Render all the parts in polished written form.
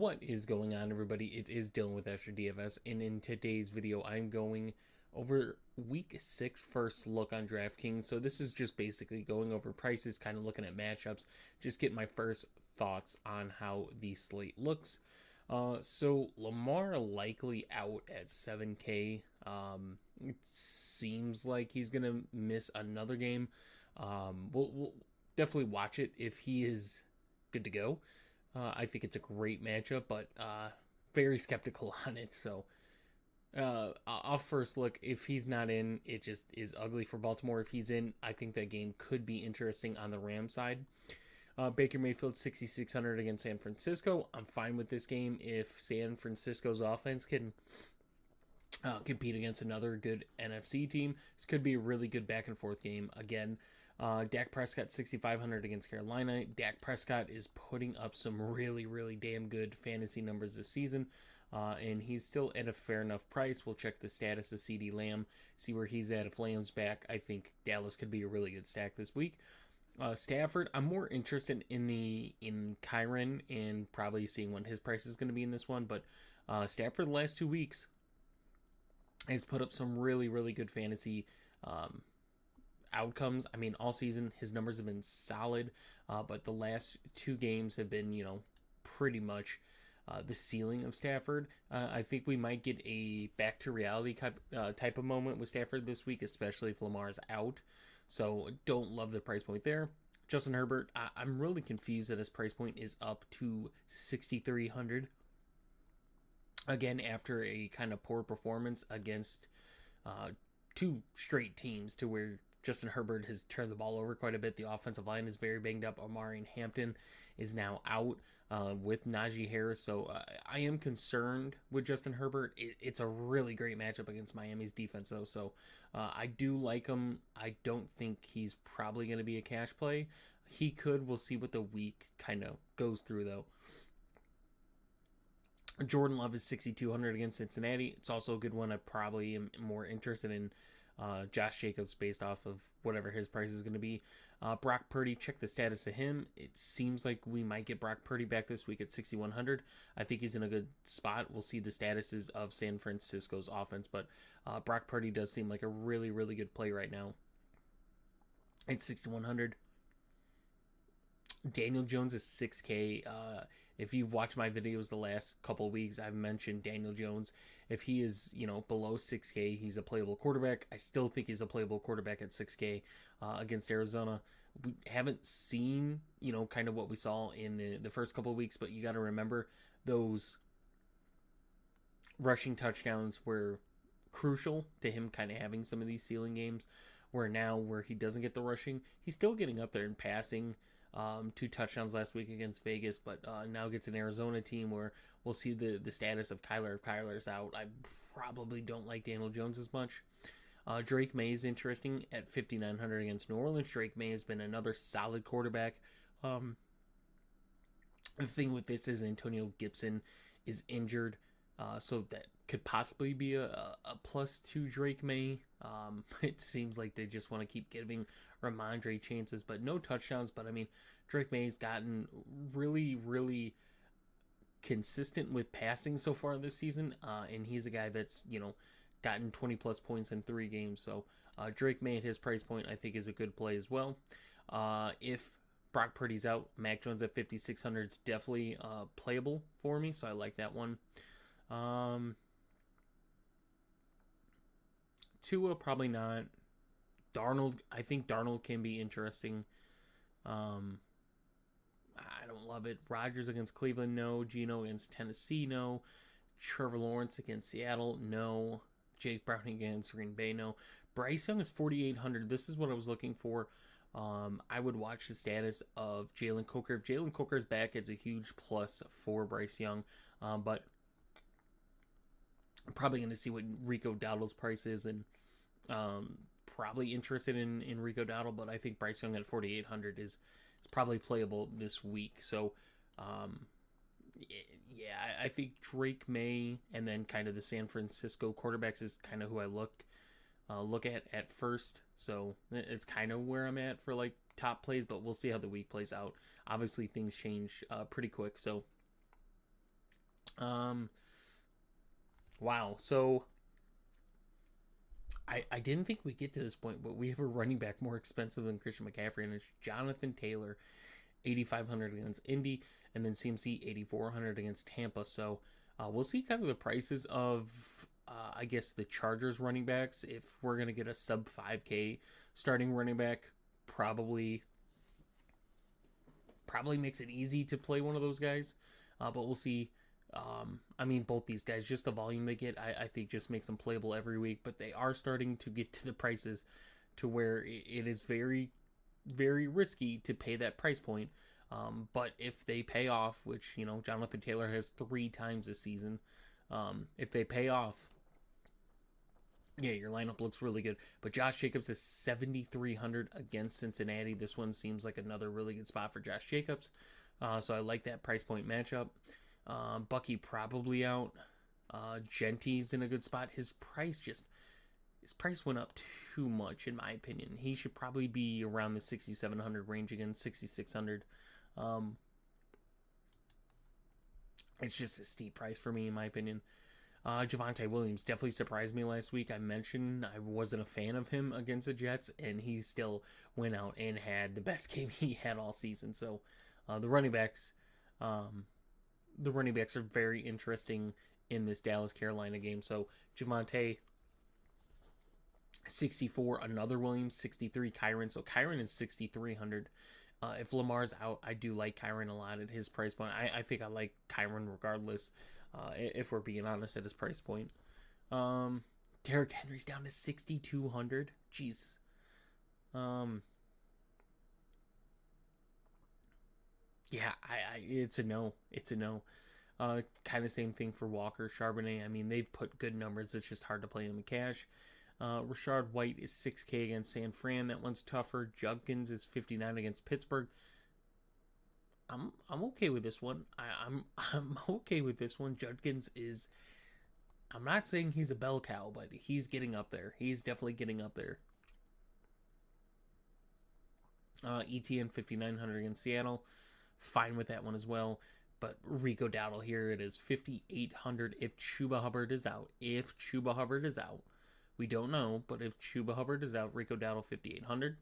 What is going on, everybody? It is Dylan with Astrodfs, and in today's video, I'm going over week 6 first look on DraftKings. So this is just basically going over prices, kind of looking at matchups, just getting my first thoughts on how the slate looks. So Lamar likely out at 7K. It seems like he's gonna miss another game. We'll definitely watch it if he is good to go. I think it's a great matchup, but very skeptical on it. So I'll first look. If he's not in, it just is ugly for Baltimore. If he's in, I think that game could be interesting on the Rams side. Baker Mayfield 6,600 against San Francisco. I'm fine with this game if San Francisco's offense can compete against another good NFC team. This could be a really good back and forth game. Again, Dak Prescott 6,500 against Carolina. Dak Prescott is putting up some really, really damn good fantasy numbers this season. And he's still at a fair enough price. We'll check the status of CD Lamb, see where he's at. If Lamb's back, I think Dallas could be a really good stack this week. Stafford, I'm more interested in Kyron and probably seeing what his price is going to be in this one. But Stafford the last 2 weeks has put up some really, really good fantasy outcomes. I mean, all season his numbers have been solid, but the last 2 games have been, pretty much the ceiling of Stafford. I think we might get a back to reality type of moment with Stafford this week, especially if Lamar's out. So don't love the price point there. Justin Herbert, I'm really confused that his price point is up to 6,300. Again, after a kind of poor performance against 2 straight teams to where Justin Herbert has turned the ball over quite a bit. The offensive line is very banged up. Omari Hampton is now out with Najee Harris. So I am concerned with Justin Herbert. It's a really great matchup against Miami's defense, though. So I do like him. I don't think he's probably going to be a cash play. He could. We'll see what the week kind of goes through, though. Jordan Love is 6,200 against Cincinnati. It's also a good one. I probably am more interested in Josh Jacobs based off of whatever his price is going to be. Brock Purdy, check the status of him. It seems like we might get Brock Purdy back this week at 6,100. I think he's in a good spot. We'll see the statuses of San Francisco's offense, but Brock Purdy does seem like a really, really good play right now at 6,100. Daniel Jones is 6K. If you've watched my videos the last couple of weeks, I've mentioned Daniel Jones. If he is, below 6K, he's a playable quarterback. I still think he's a playable quarterback at 6K against Arizona. We haven't seen, kind of what we saw in the first couple of weeks, but you got to remember those rushing touchdowns were crucial to him kind of having some of these ceiling games where he doesn't get the rushing, he's still getting up there and passing. 2 touchdowns last week against Vegas, but now gets an Arizona team where we'll see the status of Kyler. If Kyler's out, I probably don't like Daniel Jones as much. Drake May is interesting at 5,900 against New Orleans. Drake May has been another solid quarterback. The thing with this is Antonio Gibson is injured, so that could possibly be a +2 Drake May. It seems like they just want to keep giving Ramondre chances, but no touchdowns. But I mean, Drake May's gotten really, really consistent with passing so far this season, and he's a guy that's gotten 20 plus points in 3 games. So Drake May at his price point, I think, is a good play as well. If Brock Purdy's out, Mac Jones at 5,600 is definitely playable for me, so I like that one. Tua, probably not. Darnold, I think Darnold can be interesting. I don't love it. Rodgers against Cleveland, no. Geno against Tennessee, no. Trevor Lawrence against Seattle, no. Jake Browning against Green Bay, no. Bryce Young is 4,800. This is what I was looking for. I would watch the status of Jalen Coker. If Jalen Coker is back, it's a huge plus for Bryce Young. But I'm probably going to see what Rico Dowdle's price is, and probably interested in Rico Dowdle, but I think Bryce Young at 4,800 is probably playable this week. So, yeah, I think Drake May and then kind of the San Francisco quarterbacks is kind of who I look at first. So it's kind of where I'm at for like top plays, but we'll see how the week plays out. Obviously, things change pretty quick, so Um, wow. So I didn't think we'd get to this point, but we have a running back more expensive than Christian McCaffrey, and it's Jonathan Taylor, 8,500 against Indy, and then CMC 8,400 against Tampa. So we'll see kind of the prices of, I guess, the Chargers running backs. If we're going to get a sub 5K starting running back, probably makes it easy to play one of those guys. But we'll see. I mean, both these guys, just the volume they get, I think just makes them playable every week. But they are starting to get to the prices to where it is very, very risky to pay that price point. But if they pay off, which, Jonathan Taylor has 3 times this season, if they pay off, yeah, your lineup looks really good. But Josh Jacobs is 7,300 against Cincinnati. This one seems like another really good spot for Josh Jacobs. So I like that price point matchup. Bucky probably out. Genty's in a good spot. His price went up too much in my opinion. He should probably be around the 6,700 range again, 6,600. It's just a steep price for me in my opinion. Javonte Williams definitely surprised me last week. I mentioned I wasn't a fan of him against the Jets, and he still went out and had the best game he had all season. So the running backs are very interesting in this Dallas-Carolina game. So Javonte, 64, another Williams, 63, Kyron. So Kyron is 6,300. If Lamar's out, I do like Kyron a lot at his price point. I think I like Kyron regardless. If we're being honest at his price point. Derrick Henry's down to 6,200. Jeez. Yeah, it's a no. It's a no. Kind of same thing for Walker, Charbonnet. I mean, they've put good numbers. It's just hard to play them in cash. Rashard White is 6K against San Fran. That one's tougher. Judkins is 59 against Pittsburgh. I'm okay with this one. I'm okay with this one. Judkins is. I'm not saying he's a bell cow, but he's getting up there. He's definitely getting up there. ETN 5,900 against Seattle. Fine with that one as well. But Rico Dowdle here, it is 5,800 if Chuba Hubbard is out. We don't know, but if Chuba Hubbard is out, Rico Dowdle 5,800.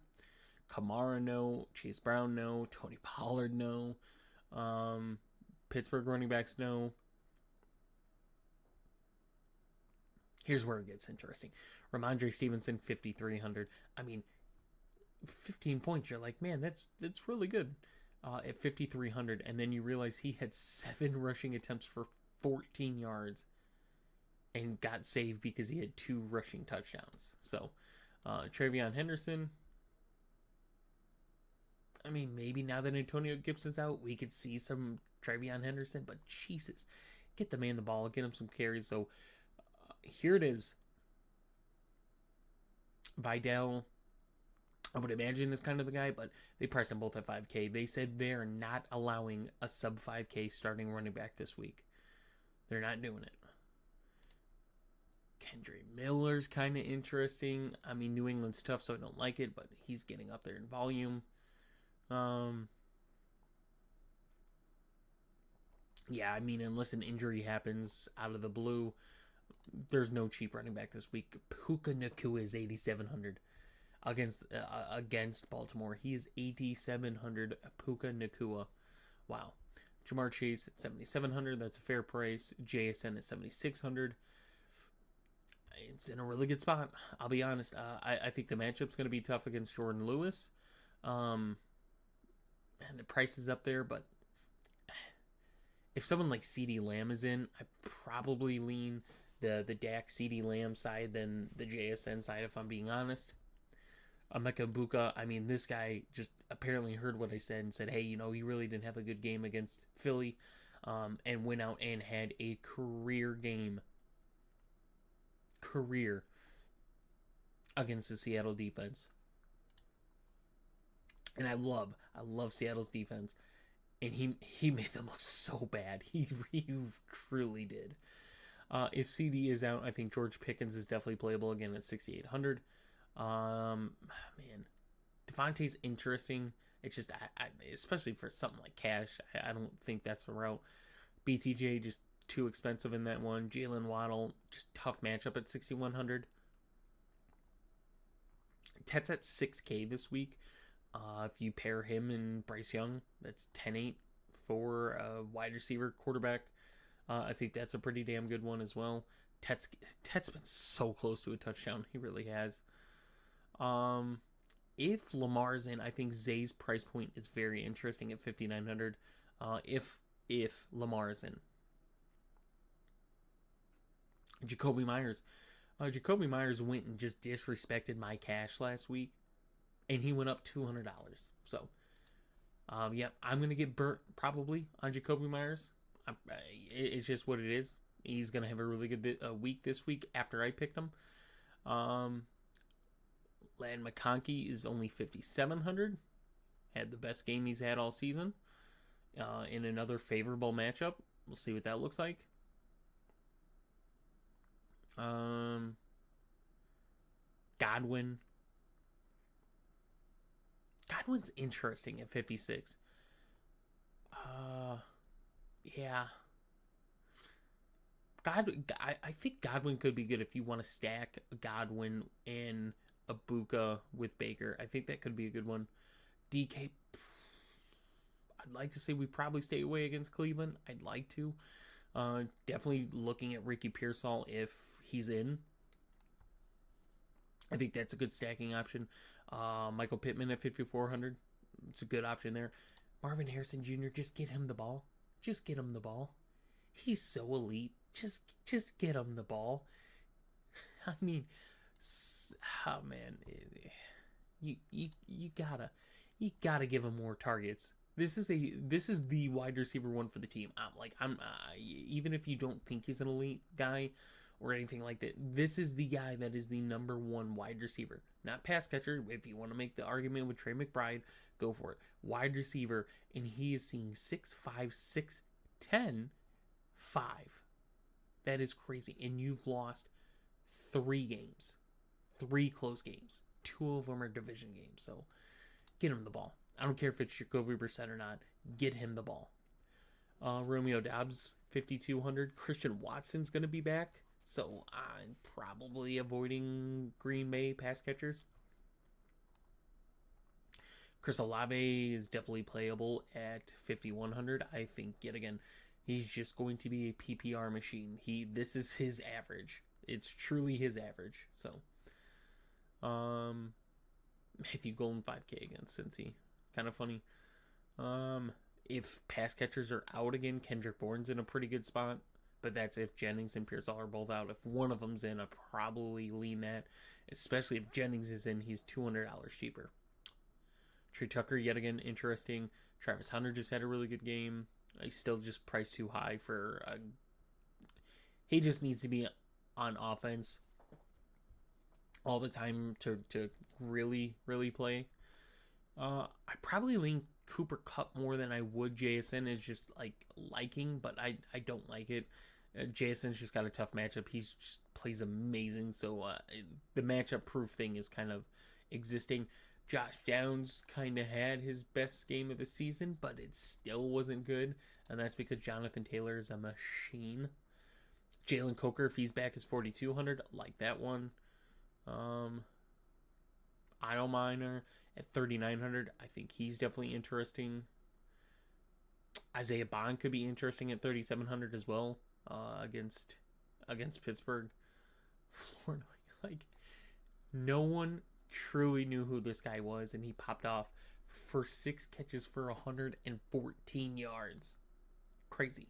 Kamara no, Chase Brown no, Tony Pollard no, Pittsburgh running backs no. Here's where it gets interesting. Ramondre Stevenson 5,300. I mean, 15 points. You're like, man, that's really good. At 5,300, and then you realize he had 7 rushing attempts for 14 yards and got saved because he had 2 rushing touchdowns. So, Travion Henderson. I mean, maybe now that Antonio Gibson's out, we could see some Travion Henderson, but Jesus, get the man the ball, get him some carries. So, here it is. Vidal, I would imagine is kind of the guy, but they priced them both at 5K. They said they're not allowing a sub 5K starting running back this week. They're not doing it. Kendre Miller's kind of interesting. I mean, New England's tough, so I don't like it, but he's getting up there in volume. Yeah, I mean, unless an injury happens out of the blue, there's no cheap running back this week. Puka Nacua is 8,700 against Baltimore. He's 8,700. Puka Nacua. Wow. Jamar Chase at 7,700. That's a fair price. JSN at 7,600. It's in a really good spot. I'll be honest. I think the matchup's going to be tough against Jordan Lewis. And the price is up there, but if someone like CeeDee Lamb is in, I probably lean the Dak CeeDee Lamb side than the JSN side, if I'm being honest. Emeka Egbuka, I mean, this guy just apparently heard what I said and said, hey, he really didn't have a good game against Philly, and went out and had a career game. Against the Seattle defense. And I love Seattle's defense. And he made them look so bad. He truly did. If CD is out, I think George Pickens is definitely playable again at 6,800. Man, Devontae's interesting. It's just, I especially for something like cash, I don't think that's a route. BTJ, just too expensive in that one. Jalen Waddle, just tough matchup at 6,100. Tet's at 6K this week. If you pair him and Bryce Young, that's 10-8 for a wide receiver quarterback. I think that's a pretty damn good one as well. Tet's been so close to a touchdown. He really has. If Lamar's in, I think Zay's price point is very interesting at 5,900. If Lamar's in. Jacoby Myers. Jacoby Myers went and just disrespected my cash last week, and he went up $200. So, yeah, I'm going to get burnt probably on Jacoby Myers. It's just what it is. He's going to have a really good week this week after I picked him. Land McConkey is only 5,700. Had the best game he's had all season. In another favorable matchup. We'll see what that looks like. Godwin's interesting at 56. Yeah. I think Godwin could be good if you want to stack Godwin and Abuka with Baker. I think that could be a good one. DK, I'd like to say we probably stay away against Cleveland. I'd like to. Definitely looking at Ricky Pearsall if he's in. I think that's a good stacking option. Michael Pittman at 5,400. It's a good option there. Marvin Harrison Jr., just get him the ball. Just get him the ball. He's so elite. Just get him the ball. I mean, oh man, you gotta give him more targets. This is the wide receiver one for the team. Even if you don't think he's an elite guy or anything like that, this is the guy that is the number one wide receiver, not pass catcher. If you want to make the argument with Trey McBride, go for it. Wide receiver, and he is seeing 6'5", 6'10", 5. That is crazy. And you've lost 3 games, 3 close games. 2 of them are division games. So get him the ball. I don't care if it's Jacoby Brissett or not. Get him the ball. Romeo Doubs, 5,200. Christian Watson's going to be back. So I'm probably avoiding Green Bay pass catchers. Chris Olave is definitely playable at 5,100. I think, yet again, he's just going to be a PPR machine. This is his average. It's truly his average. So, Matthew Golden 5K against Cincy. Kind of funny. If pass catchers are out again, Kendrick Bourne's in a pretty good spot. But that's if Jennings and Pearsall are both out. If one of them's in, I'd probably lean that. Especially if Jennings is in, he's $200 cheaper. Trey Tucker, yet again, interesting. Travis Hunter just had a really good game. He's still just priced too high for... he just needs to be on offense all the time to really, really play. I probably lean Cooper Kupp more than I would JSN. Is just liking, but I don't like it. JSN's just got a tough matchup. He just plays amazing, so the matchup proof thing is kind of existing. Josh Downs kind of had his best game of the season, but it still wasn't good, and that's because Jonathan Taylor is a machine. Jalen Coker, if he's back, is 4,200. Like that one. Idle Miner at 3,900. I think he's definitely interesting. Isaiah Bond could be interesting at 3,700 as well, against Pittsburgh. Florida, no one truly knew who this guy was, and he popped off for 6 catches for 114 yards. Crazy.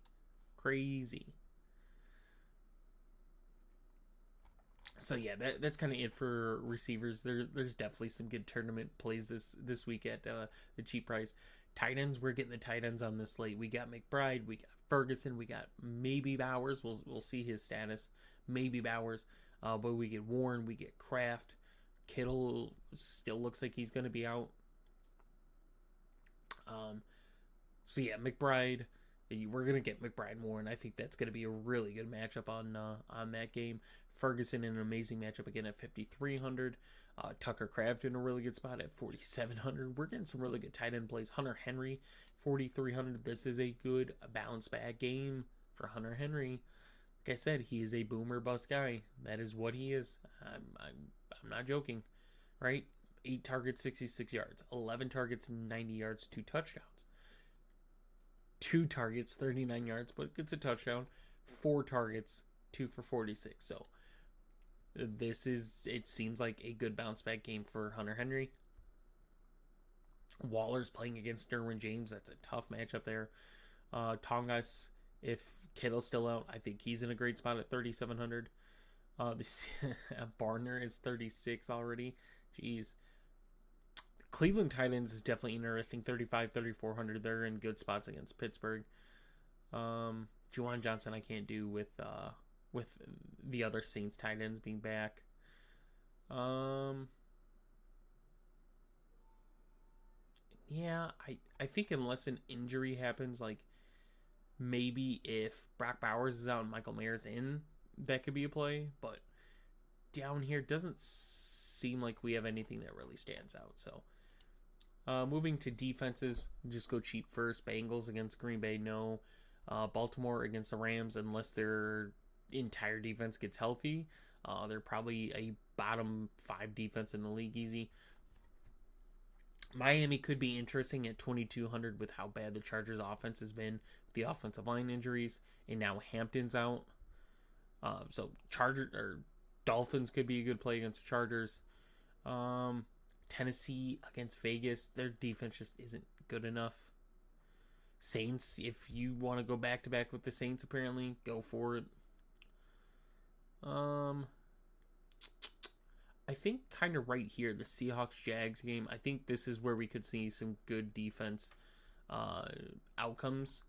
So yeah, that's kind of it for receivers. There's definitely some good tournament plays this week at the cheap price. Tight ends, we're getting the tight ends on this slate. We got McBride, we got Ferguson, we got maybe Bowers. We'll see his status. Maybe Bowers, but we get Warren, we get Kraft. Kittle still looks like he's going to be out. So yeah, McBride. We're going to get McBride and Warren. I think that's going to be a really good matchup on that game. Ferguson in an amazing matchup again at 5,300. Tucker Kraft in a really good spot at 4,700. We're getting some really good tight end plays. Hunter Henry, 4,300. This is a good bounce back game for Hunter Henry. Like I said, he is a boomer bust guy. That is what he is. I'm not joking, right? 8 targets, 66 yards. 11 targets, 90 yards, 2 touchdowns. 2 targets, 39 yards, but gets a touchdown. 4 targets, 2 for 46. So it seems like a good bounce back game for Hunter Henry. Waller's playing against Derwin James. That's a tough matchup there. Tongas, if Kittle's still out, I think he's in a great spot at 3,700. This Barner is 36 already. Jeez. Cleveland Titans is definitely interesting. 35, 3,400. They're in good spots against Pittsburgh. Juwan Johnson I can't do with the other Saints tight ends being back. Yeah, I think unless an injury happens, like maybe if Brock Bowers is out and Michael Mayer's in, that could be a play. But down here doesn't seem like we have anything that really stands out. So moving to defenses, just go cheap first. Bengals against Green Bay, no. Baltimore against the Rams, unless their entire defense gets healthy. They're probably a bottom 5 defense in the league easy. Miami could be interesting at 2,200 with how bad the Chargers offense has been, the offensive line injuries, and now Hampton's out. So Dolphins could be a good play against Chargers. Tennessee against Vegas, their defense just isn't good enough. Saints, if you want to go back to back with the Saints, apparently go for it. I think kind of right here, the Seahawks-Jags game, I think this is where we could see some good defense outcomes.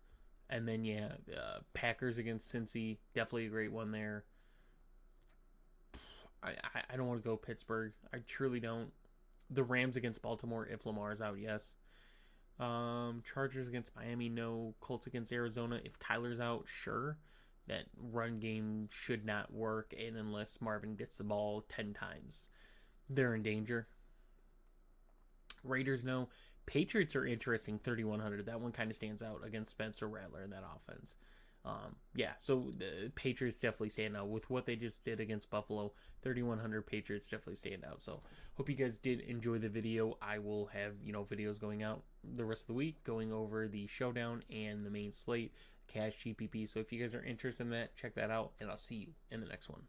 And then, Packers against Cincy, definitely a great one there. I don't want to go Pittsburgh. I truly don't. The Rams against Baltimore, if Lamar's out, yes. Chargers against Miami, no. Colts against Arizona, if Kyler's out, sure. That run game should not work, and unless Marvin gets the ball 10 times, they're in danger. Raiders, no. Patriots are interesting, 3,100. That one kind of stands out against Spencer Rattler in that offense. So the Patriots definitely stand out with what they just did against Buffalo. 3,100 Patriots definitely stand out. So hope you guys did enjoy the video. I will have, videos going out the rest of the week going over the showdown and the main slate, cash GPP. So if you guys are interested in that, check that out, and I'll see you in the next one.